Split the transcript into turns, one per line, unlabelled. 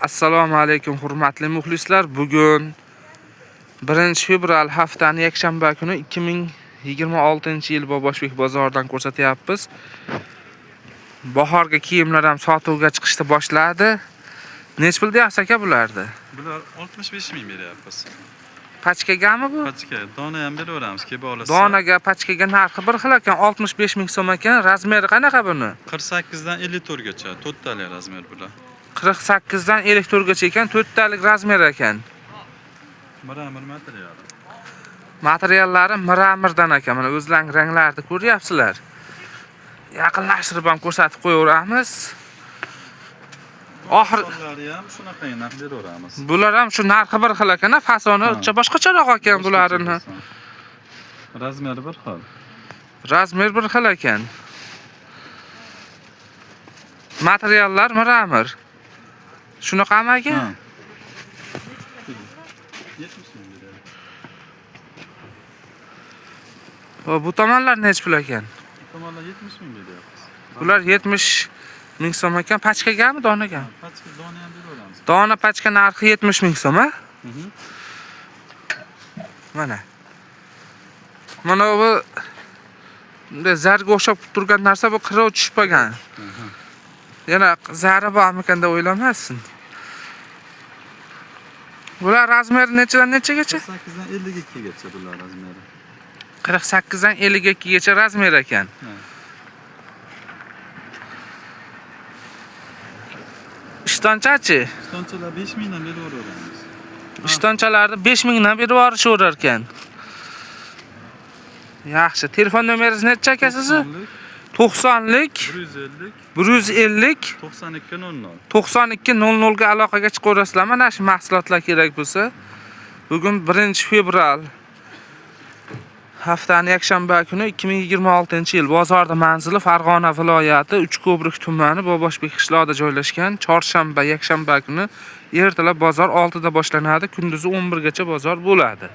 Assalomu alaykum hurmatli muxlislar. Bugun 1-fevral haftaning yakshanba kuni 2026-yil Boboshbek bozoridan ko'rsatyapmiz. Bahorga kiyimlar ham sotuvga chiqishni boshladi. Nech pul deyapsiz aka bularni?
Bular 65 ming beryapmiz.
Pachkagami bu?
Pachka, dona ham beraveramiz, kelib olasiz.
Donaga, pachkaga narxi bir xil ekan, 65 ming so'm ekan. Razmeri qanaqa buni?
48 dan 54 gacha, 4 tali razmer bular.
48 dan 54 gacha ekan, 4 talik razmer ekan.
Miramir materiali.
Materiallari miramirdan ekan. Mana o'zlaring ranglarini ko'ryapsizlar. Yaqinlashtirib ham ko'rsatib qo'yaveramiz.
Oxirlari ham shunaqa narx beraveramiz.
Bular ham shu narxi bir xil ekan, fasoni boshqacharoq ekan bularning.
Razmeri bir xil.
Razmer bir xil ekan. Materiallar miramir. Shunaqami aka?
70 ming beryapmiz.
Bu tomonlar nech pul ekan?
Tomonlar 70 ming beryapmiz.
Bular 70 ming so'm ekan. Pachkagami, donagami?
Pachka dona ham beraveramiz.
Dona pachka narxi 70 ming so'm, ha? Mana. Mana bu zarga o'xshab turgan narsa bu qirov tushib qolgan. Yana zari bormikan deb o'ylamassin. Bular razmeri nechadan nechagacha?
48 dan 52 gacha bular razmeri.
48 dan 52 gacha razmer ekan. Ishtonchachi?
Ishtonchalar 5 mingdan beraveramiz.
Ishtonchalarni 5 mingdan berib yuborishaverar ekan. Yaxshi. Telefon nomeringiz necha aka sizni? 90lik
150
150
9200.
9200 ga aloqaga chiqaverasizlar. Mana shu mahsulotlar kerak bo'lsa. Bugun 1-fevral haftaning yakshanba kuni 2026-yil bozorda manzili Farg'ona viloyati Uchko'prik tumani Boboshbek qishlog'ida joylashgan. Chorshanba, yakshanba kuni ertalab bozor 6 da boshlanadi, kunduzi 11 gacha bozor bo'ladi.